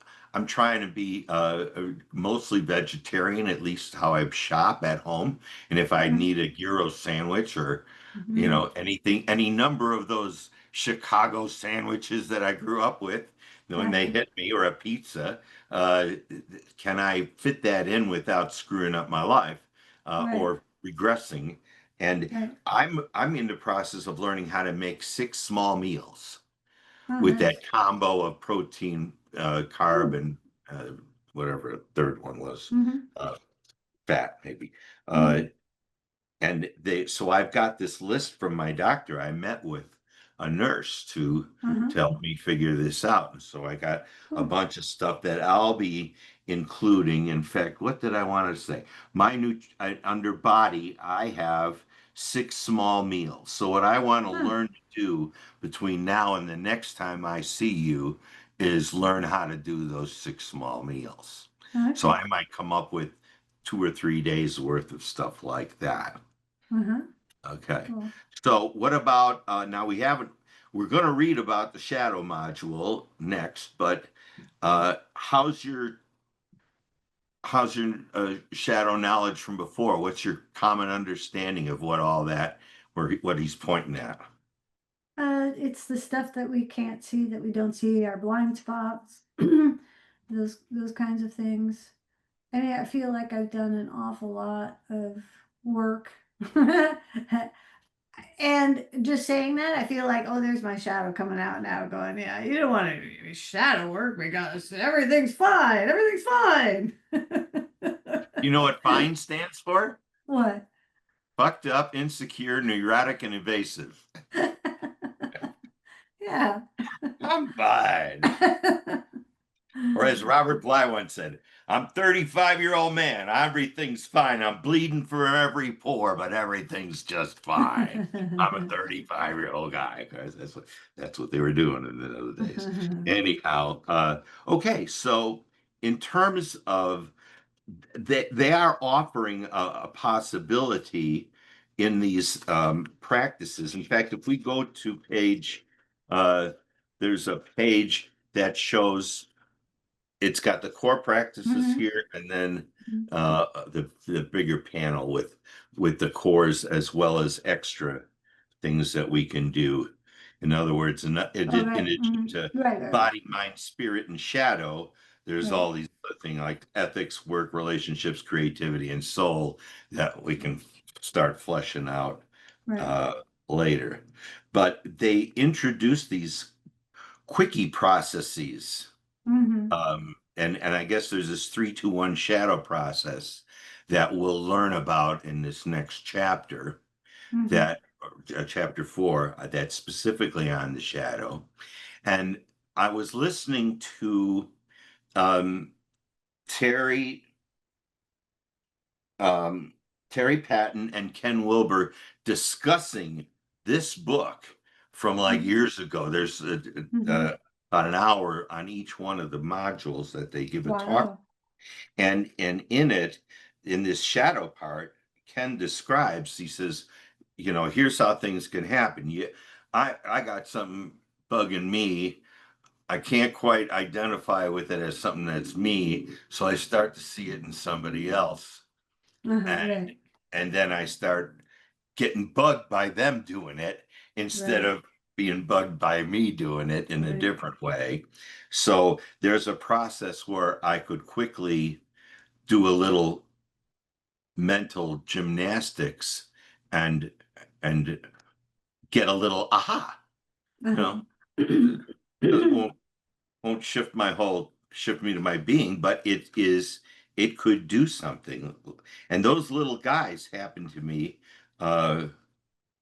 Speaker 2: trying to be mostly vegetarian, at least how I shop at home. And if I
Speaker 1: Hmm.
Speaker 2: need a gyro sandwich or
Speaker 1: Hmm.
Speaker 2: anything, any number of those Chicago sandwiches that I grew up with, when they
Speaker 1: Uh-huh.
Speaker 2: hit me, or a pizza, uh, can I fit that in without screwing up my life
Speaker 1: Right,
Speaker 2: or regressing? And
Speaker 1: right.
Speaker 2: I'm in the process of learning how to make six small meals
Speaker 1: Oh,
Speaker 2: with that
Speaker 1: nice.
Speaker 2: combo of protein, carb,
Speaker 1: Ooh.
Speaker 2: and whatever the third one was,
Speaker 1: Hmm.
Speaker 2: uh, fat maybe. Uh,
Speaker 1: Hmm.
Speaker 2: and so I've got this list from my doctor. I met with a nurse
Speaker 1: Uh-huh.
Speaker 2: to help me figure this out. And so I got a
Speaker 1: Cool.
Speaker 2: bunch of stuff that I'll be including. In fact, what did I want to say? Under body, I have six small meals. So what I want to
Speaker 1: Huh.
Speaker 2: learn to do between now and the next time I see you is learn how to do those six small meals. So
Speaker 1: Okay.
Speaker 2: I might come up with 2 or 3 days worth of stuff like that.
Speaker 1: Uh-huh.
Speaker 2: Okay.
Speaker 1: Cool.
Speaker 2: So what about now we're going to read about the shadow module next, but how's your shadow knowledge from before? What's your common understanding of what all that what he's pointing at?
Speaker 1: It's the stuff that we can't see, that we don't see, our blind spots, those kinds of things. I mean, I feel like I've done an awful lot of work. And just saying that, I feel like, oh, there's my shadow coming out now, going, yeah, you don't want to do any shadow work because everything's fine. Everything's fine.
Speaker 2: You know what FINE stands for?
Speaker 1: What?
Speaker 2: Fucked up, insecure, neurotic, and invasive.
Speaker 1: Yeah.
Speaker 2: I'm fine. Or as Robert Bly once said, I'm 35-year-old man. Everything's fine. I'm bleeding for every pore, but everything's just fine. I'm a 35-year-old guy. 'Cause that's what they were doing in the other days. Anyhow, okay. So in terms of they are offering a possibility in these practices. In fact, if we go to uh, there's a page that shows it's got the core practices
Speaker 1: Mhm.
Speaker 2: here, and then the bigger panel with the cores as well as extra things that we can do. In other words,
Speaker 1: Oh,
Speaker 2: in
Speaker 1: right.
Speaker 2: addition
Speaker 1: Mhm.
Speaker 2: to
Speaker 1: Right, right, right.
Speaker 2: body, mind, spirit, and shadow, there's
Speaker 1: Right,
Speaker 2: all these other things like ethics, work, relationships, creativity, and soul that we can start fleshing out
Speaker 1: right.
Speaker 2: uh, later. But they introduce these quickie processes,
Speaker 1: Mhm.
Speaker 2: and I guess there's this 3-2-1 shadow process that we'll learn about in this next chapter,
Speaker 1: Mhm.
Speaker 2: that chapter 4, that's specifically on the shadow. And I was listening to um, Terry um, Terry Patton and Ken Wilber discussing this book from like
Speaker 1: Mhm.
Speaker 2: years ago. There's
Speaker 1: Mhm.
Speaker 2: about an hour on each one of the modules that they give a talk.
Speaker 1: Wow.
Speaker 2: And in it, in this shadow part, Ken describes, he says, here's how things can happen. I got something bugging me. I can't quite identify with it as something that's me, so I start to see it in somebody else, and
Speaker 1: Right,
Speaker 2: and then I start getting bugged by them doing it instead
Speaker 1: right,
Speaker 2: of being bugged by me doing it in a
Speaker 1: right.
Speaker 2: different way. So there's a process where I could quickly do a little mental gymnastics and and get a little aha, you know, because it won't shift me to my being, but it could do something. And those little guys happen to me uh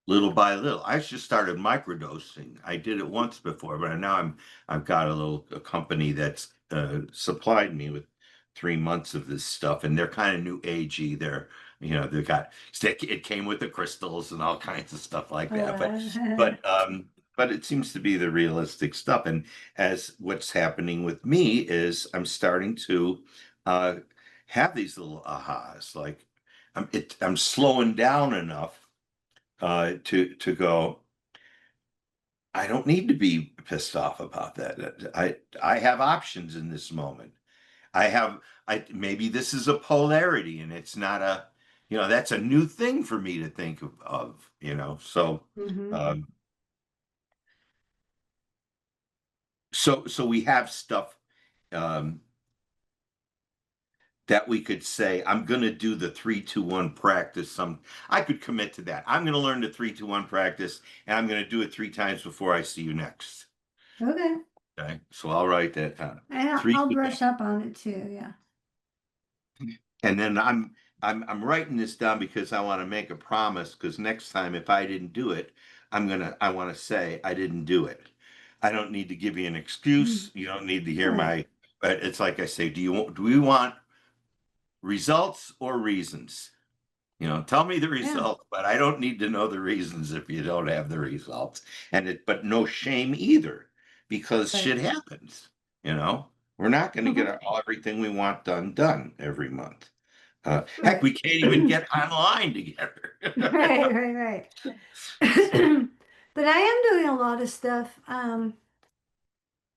Speaker 2: little by little. I just started microdosing. I did it once before, but now I've got a company that's supplied me with 3 months of this stuff, and they're kind of new agey. They've got it came with the crystals and all kinds of stuff like
Speaker 1: Oh,
Speaker 2: that. But
Speaker 1: wow.
Speaker 2: but um but it seems to be the realistic stuff. And as what's happening with me is I'm starting to uh have these little ahas, like I'm slowing down enough to go, I don't need to be pissed off about that. I have options in this moment. I have I maybe this is a polarity and it's not that's a new thing for me to think of. So
Speaker 1: Hmm.
Speaker 2: um so we have stuff um that we could say, I'm going to do the 3-2-1 practice. I could commit to that. I'm going to learn the 3-2-1 practice, and I'm going to do it 3 times before I see you next.
Speaker 1: Okay.
Speaker 2: Okay, so I'll write that down.
Speaker 1: And
Speaker 2: Three,
Speaker 1: I'll
Speaker 2: two,
Speaker 1: brush up on it too. Yeah.
Speaker 2: and then I'm writing this down because I want to make a promise. Because next time, if I didn't do it, I want to say I didn't do it. I don't need to give you an
Speaker 1: Mm.
Speaker 2: excuse. You don't need to hear
Speaker 1: Right.
Speaker 2: my. But it's like I say, do we want results or reasons? Tell me the
Speaker 1: Yeah.
Speaker 2: result, but I don't need to know the reasons if you don't have the results. But no shame either, because
Speaker 1: Right.
Speaker 2: shit happens. You know, we're not going to get
Speaker 1: Mhm.
Speaker 2: everything we want done every month. Heck,
Speaker 1: Right.
Speaker 2: we can't even get online together.
Speaker 1: Right. Right. Right. But I am doing a lot of stuff,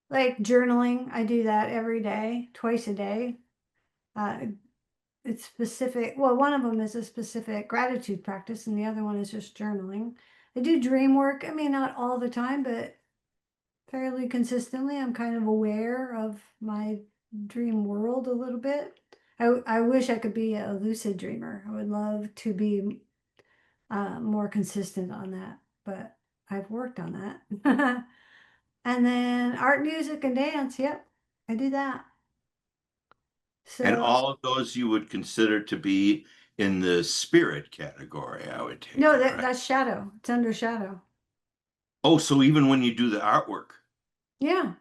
Speaker 1: like journaling. I do that every day, twice a day. Uh, it's specific. Well, one of them is a specific gratitude practice, and the other one is just journaling. I do dream work. I mean, not all the time, but fairly consistently. I'm kind of aware of my dream world a little bit. I wish I could be a lucid dreamer. I would love to be more consistent on that, but I've worked on that. And then art, music, and dance. Yep, I do that.
Speaker 2: And
Speaker 1: So,
Speaker 2: all of those you would consider to be in the spirit category, I would take
Speaker 1: no,
Speaker 2: it, right?
Speaker 1: that's shadow. It's under shadow.
Speaker 2: Oh, so even when you do the artwork,
Speaker 1: Yeah,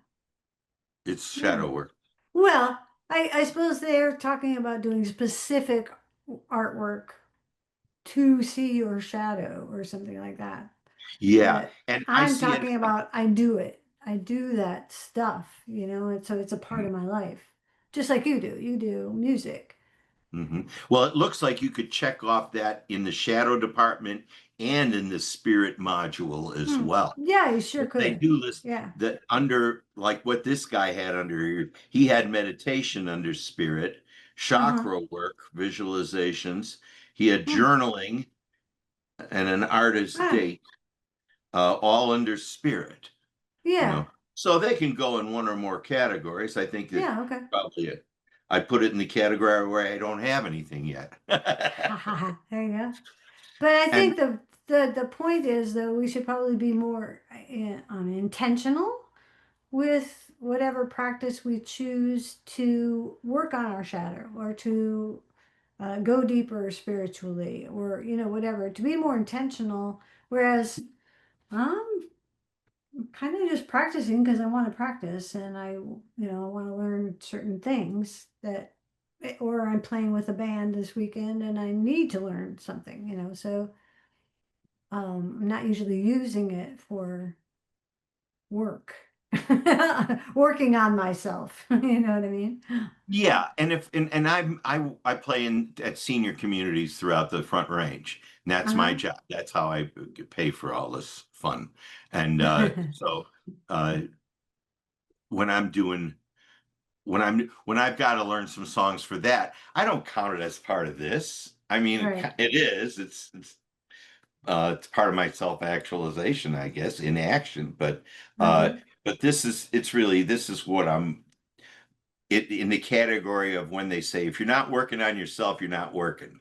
Speaker 2: it's
Speaker 1: yeah.
Speaker 2: shadow work.
Speaker 1: Well, I suppose they're talking about doing specific artwork to see your shadow or something like that.
Speaker 2: Yeah,
Speaker 1: But
Speaker 2: and I
Speaker 1: I'm
Speaker 2: see it.
Speaker 1: talking about I do it. I do that stuff, and so it's a part of my life. Just like you do. You do music.
Speaker 2: Well, it looks like you could check off that in the shadow department and in the spirit module as
Speaker 1: Hmm.
Speaker 2: well.
Speaker 1: Yeah, you sure
Speaker 2: They
Speaker 1: could.
Speaker 2: do list
Speaker 1: Yeah.
Speaker 2: that under, like what this guy had under here. He had meditation under spirit,
Speaker 1: Uh-huh.
Speaker 2: chakra work, visualizations. He had
Speaker 1: Hmm.
Speaker 2: journaling and an artist
Speaker 1: Ah,
Speaker 2: date, all under spirit. you
Speaker 1: yeah.
Speaker 2: know. So they can go in one or more categories. I think that
Speaker 1: Yeah, okay.
Speaker 2: probably I put it in the category where I don't have anything yet.
Speaker 1: Ha ha ha. There you go. But I
Speaker 2: And
Speaker 1: think the point is though we should probably be more intentional with whatever practice we choose to work on our shadow or to go deeper spiritually or whatever to be more intentional. Whereas I'm kind of just practicing because I want to practice and I want to learn certain things that or I'm playing with a band this weekend and I need to learn something. So I'm not usually using it for work. Working on myself. You know what I mean?
Speaker 2: Yeah, and if and I play in at senior communities throughout the Front Range. And that's my
Speaker 1: Uh-huh.
Speaker 2: job. That's how I pay for all this fun. And so uh when I'm doing when I've got to learn some songs for that, I don't count it as part of this. I mean,
Speaker 1: Right.
Speaker 2: it is. It's part of my self-actualization, I guess, in action. Uh
Speaker 1: Mm-hmm.
Speaker 2: but it's really this is what I'm it in the category of when they say if you're not working on yourself, you're not working.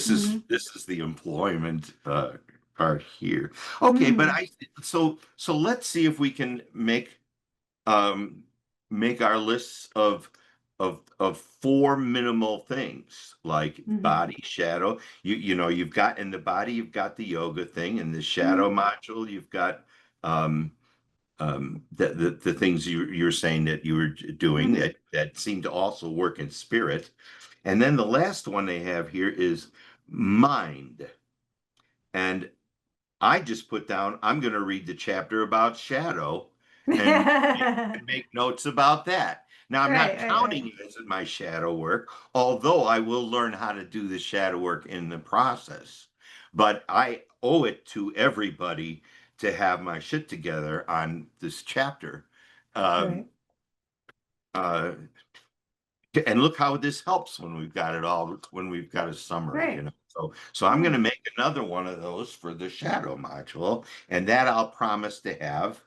Speaker 1: Mm-hmm.
Speaker 2: This is the employment part here. Okay, but
Speaker 1: Mm-hmm.
Speaker 2: I so let's see if we can um make our lists of four minimal things like
Speaker 1: Mm-hmm.
Speaker 2: body shadow. You know you've got in the body you've got the yoga thing and the shadow
Speaker 1: Mm-hmm.
Speaker 2: module you've got um the things you're saying that you were doing
Speaker 1: Mm-hmm.
Speaker 2: that seem to also work in spirit. And then the last one they have here is mind. And I just put down, I'm going to read the chapter about shadow and,
Speaker 1: Right,
Speaker 2: and make notes about that. Now, I'm not
Speaker 1: right, right.
Speaker 2: counting it as my shadow work, although I will learn how to do the shadow work in the process. But I owe it to everybody to have my shit together on this chapter. Um,
Speaker 1: Right,
Speaker 2: uh, and look how this helps when we've got it all, when we've got a summary, you
Speaker 1: right.
Speaker 2: know. So I'm going
Speaker 1: Yeah.
Speaker 2: to make another one of those for the shadow module, and that I'll promise to have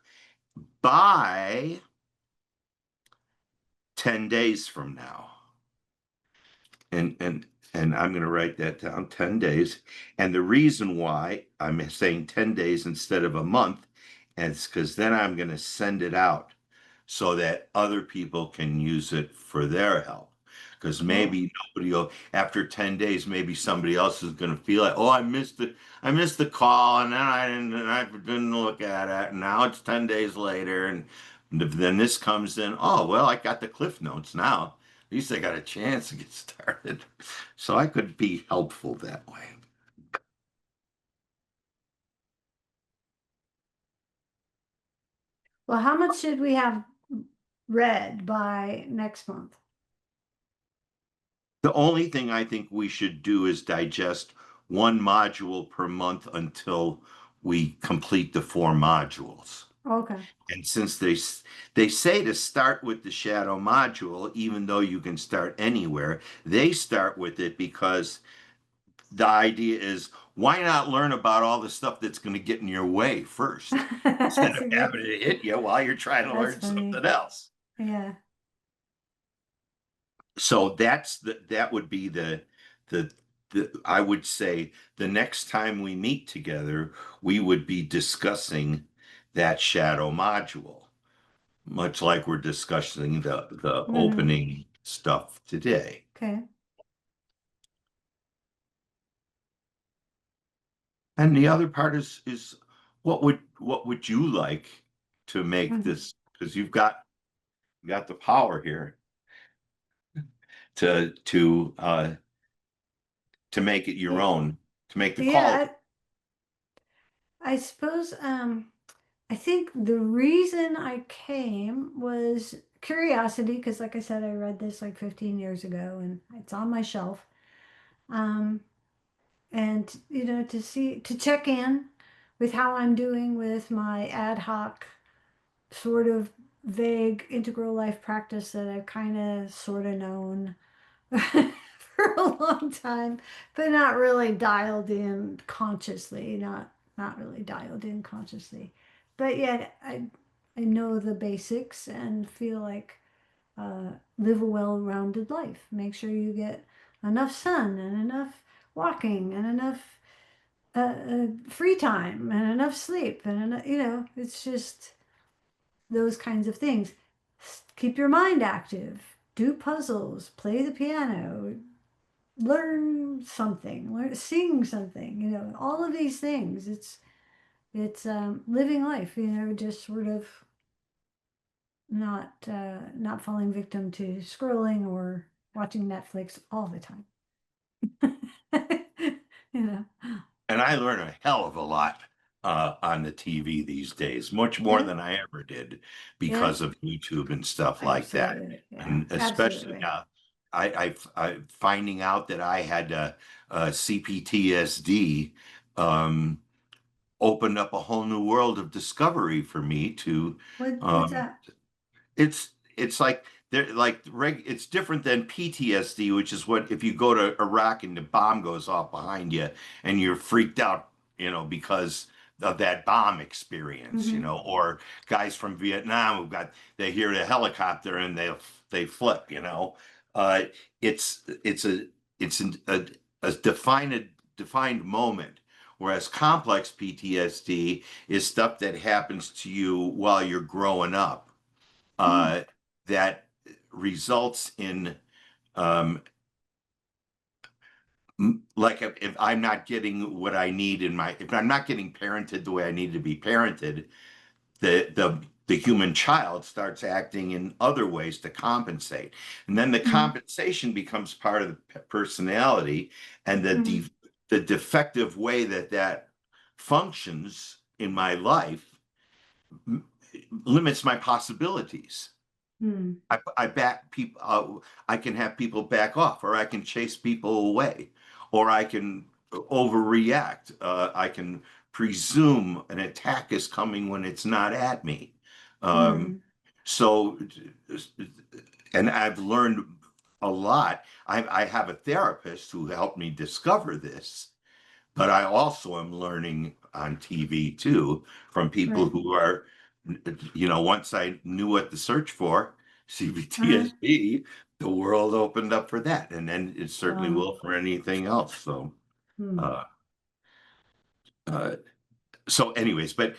Speaker 2: by 10 days from now. And and and I'm going to write that down 10 days. And the reason why I'm saying 10 days instead of a month is because then I'm going to send it out so that other people can use it for their help. Because
Speaker 1: Cool.
Speaker 2: maybe nobody will, after 10 days, maybe somebody else is going to feel like, oh, I missed the call, and then I didn't look at it, and now it's 10 days later, and then this comes in, oh, well, I got the Cliff Notes now. At least I got a chance to get started. So I could be helpful that way.
Speaker 1: Well, how much should we have read by next month?
Speaker 2: The only thing I think we should do is digest one module per month until we complete the four modules.
Speaker 1: Okay.
Speaker 2: And since they say to start with the shadow module, even though you can start anywhere, they start with it because the idea is why not learn about all the stuff that's going to get in your way first instead
Speaker 1: That's
Speaker 2: of
Speaker 1: a good,
Speaker 2: having it hit you while you're trying to
Speaker 1: that's
Speaker 2: learn
Speaker 1: funny.
Speaker 2: something else.
Speaker 1: Yeah.
Speaker 2: So that would be the I would say the next time we meet together, we would be discussing that shadow module, much like we're discussing the
Speaker 1: Mm-hmm.
Speaker 2: opening stuff today.
Speaker 1: Okay.
Speaker 2: And the other part is what would you like to make
Speaker 1: Mm-hmm.
Speaker 2: this? Because you got the power here to make it your
Speaker 1: Yeah.
Speaker 2: own, to make the call.
Speaker 1: Yeah, I suppose I think the reason I came was curiosity, because like I said, I read this like 15 years ago and it's on my shelf. Um, and to see to check in with how I'm doing with my ad hoc sort of vague integral life practice that I've kind of sort of known for a long time, but not really dialed in consciously, not really dialed in consciously. But yet I know the basics and feel like live a well-rounded life. Make sure you get enough sun and enough walking and enough free time and enough sleep and enough, it's just those kinds of things. Keep your mind active. Do puzzles. Play the piano. Learn something. Learn sing something. All of these things. It's living life. Just sort of not falling victim to scrolling or watching Netflix all the time. you know.
Speaker 2: And I learn a hell of a lot. on the TV these days, much more
Speaker 1: Yeah,
Speaker 2: than I ever did
Speaker 1: yeah,
Speaker 2: because of YouTube and stuff like that.
Speaker 1: absolutely. Yeah,
Speaker 2: And especially
Speaker 1: absolutely.
Speaker 2: now, I finding out that I had CPTSD um, opened up a whole new world of discovery for me to
Speaker 1: What's
Speaker 2: um,
Speaker 1: that?
Speaker 2: it's like it's different than PTSD, which is what if you go to Iraq and the bomb goes off behind you and you're freaked out, because of that bomb experience,
Speaker 1: Mm-hmm.
Speaker 2: or guys from Vietnam who got they hear the helicopter and they flip, Uh it's a defined moment. Whereas complex PTSD is stuff that happens to you while you're growing up,
Speaker 1: Mm,
Speaker 2: uh, that results in um, like if I'm not getting what I need if I'm not getting parented the way I need to be parented, the human child starts acting in other ways to compensate, and then the
Speaker 1: mm,
Speaker 2: compensation becomes part of the personality, and
Speaker 1: mm,
Speaker 2: the defective way that functions in my life limits my possibilities.
Speaker 1: mm,
Speaker 2: I back people. I can have people back off, or I can chase people away, or I can overreact. I can presume an attack is coming when it's not at me. Um,
Speaker 1: mm.
Speaker 2: so, and I've learned a lot. I have a therapist who helped me discover this, but I also am learning on TV too from people
Speaker 1: Right.
Speaker 2: who are, once I knew what to search for,
Speaker 1: Uh-huh.
Speaker 2: CBTSD, the world opened up for that. And then it certainly
Speaker 1: Wow.
Speaker 2: will for anything else.
Speaker 1: Hmm.
Speaker 2: Uh, uh, so anyways, but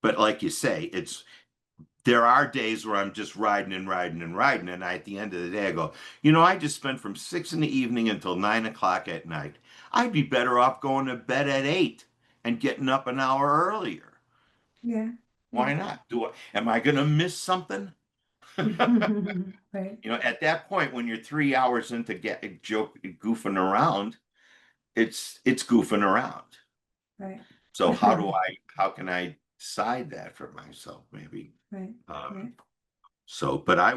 Speaker 2: like you say, there are days where I'm just riding and riding and riding. And at the end of the day, I go, I just spent from 6 in the evening until 9 o'clock at night. I'd be better off going to bed at 8 and getting up an hour earlier.
Speaker 1: Yeah.
Speaker 2: Why
Speaker 1: Yeah.
Speaker 2: not? Am I going to miss something?
Speaker 1: Right.
Speaker 2: At that point, when you're 3 hours into goofing around, it's goofing around.
Speaker 1: Right.
Speaker 2: So how can I decide that for myself? Maybe.
Speaker 1: Right.
Speaker 2: Um,
Speaker 1: Right.
Speaker 2: So, but I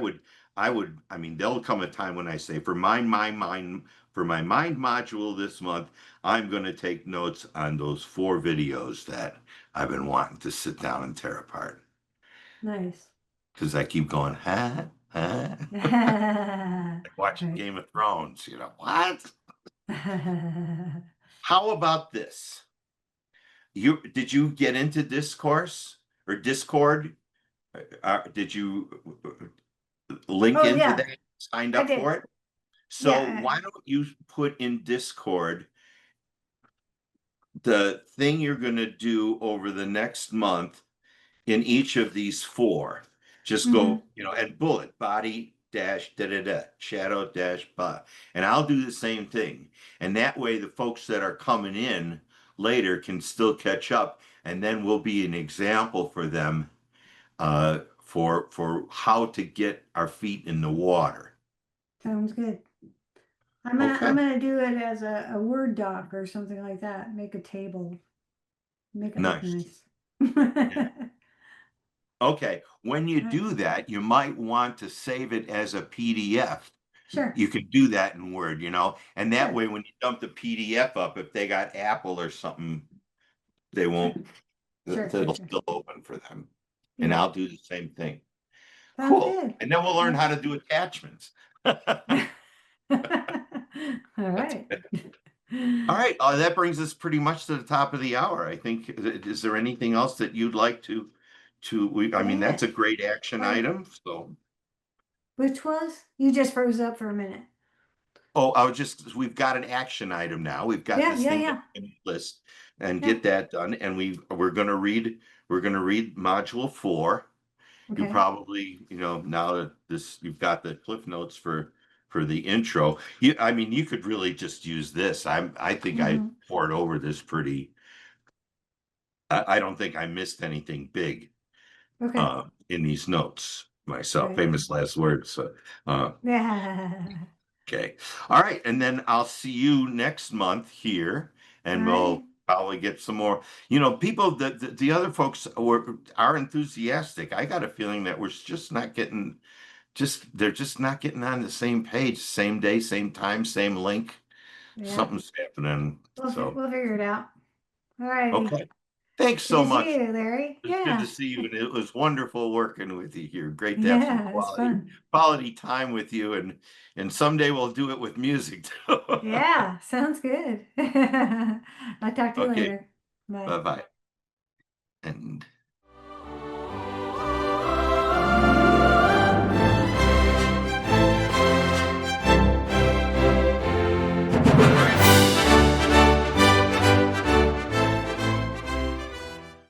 Speaker 2: mean, there'll come a time when I say for my mind module this month, I'm going to take notes on those 4 videos that I've been wanting to sit down and tear apart
Speaker 1: Nice.
Speaker 2: because I keep going, huh, huh, like watching
Speaker 1: Right.
Speaker 2: Game of Thrones, what? How about this? Did you get into discourse or Discord? Did you link
Speaker 1: Oh
Speaker 2: into
Speaker 1: yeah,
Speaker 2: that? Signed
Speaker 1: I
Speaker 2: up
Speaker 1: did.
Speaker 2: for it? So
Speaker 1: Yeah.
Speaker 2: why don't you put in Discord the thing you're going to do over the next month in each of these 4? Just
Speaker 1: Mm-hmm.
Speaker 2: go, and bullet body dash da da da shadow dash bot, and I'll do the same thing. And that way, the folks that are coming in later can still catch up, and then we'll be an example for them for how to get our feet in the water.
Speaker 1: Sounds good. I'm
Speaker 2: Okay,
Speaker 1: gonna do it as a Word doc or something like that. Make a table. Make it look
Speaker 2: nice.
Speaker 1: nice.
Speaker 2: Okay, when you
Speaker 1: Right.
Speaker 2: do that, you might want to save it as a PDF.
Speaker 1: Sure.
Speaker 2: You can do that in Word, and that
Speaker 1: Sure.
Speaker 2: way when you dump the PDF up, if they got Apple or something, they
Speaker 1: Sure.
Speaker 2: won't,
Speaker 1: Sure. Sure.
Speaker 2: it'll
Speaker 1: Sure.
Speaker 2: still open for them. And
Speaker 1: Yeah.
Speaker 2: I'll do the same thing.
Speaker 1: Sounds
Speaker 2: Cool.
Speaker 1: good.
Speaker 2: And then we'll learn
Speaker 1: Yeah.
Speaker 2: how to do attachments.
Speaker 1: All
Speaker 2: That's
Speaker 1: right.
Speaker 2: it. All right, that brings us pretty much to the top of the hour. I think, is there anything else that you'd like I mean, that's
Speaker 1: Yeah.
Speaker 2: a great action
Speaker 1: Like,
Speaker 2: item. So
Speaker 1: which was? You just froze up for a minute.
Speaker 2: oh, we've got an action item now. We've got
Speaker 1: Yeah.
Speaker 2: this
Speaker 1: Yeah.
Speaker 2: thing
Speaker 1: Yeah.
Speaker 2: in the list and
Speaker 1: Yeah.
Speaker 2: get that done. And we're gonna read module 4. You
Speaker 1: Okay.
Speaker 2: probably, now that you've got the cliff notes for the intro. I mean, you could really just use this. I think I
Speaker 1: Mm-hmm.
Speaker 2: poured over this pretty. I don't think I missed anything big
Speaker 1: Okay.
Speaker 2: in these notes myself.
Speaker 1: Right.
Speaker 2: Famous last words. So,
Speaker 1: Yeah.
Speaker 2: okay. All right. And then I'll see you next month here,
Speaker 1: All
Speaker 2: and
Speaker 1: right.
Speaker 2: probably get some more. People the other folks are enthusiastic. I got a feeling that we're just not getting they're just not getting on the same page, same day, same time, same link.
Speaker 1: Yeah,
Speaker 2: Something's happening. So,
Speaker 1: we'll figure it out. All righty.
Speaker 2: okay. Thanks
Speaker 1: Good
Speaker 2: so
Speaker 1: to see
Speaker 2: much.
Speaker 1: you, Larry.
Speaker 2: It was good to
Speaker 1: Yeah.
Speaker 2: see you, and it was wonderful working with you here. Great to have some
Speaker 1: Yeah, it's fun.
Speaker 2: quality time with you, and someday we'll do it with music too.
Speaker 1: Yeah, sounds good. I'll talk to you
Speaker 2: Okay,
Speaker 1: later. Bye.
Speaker 2: bye bye. And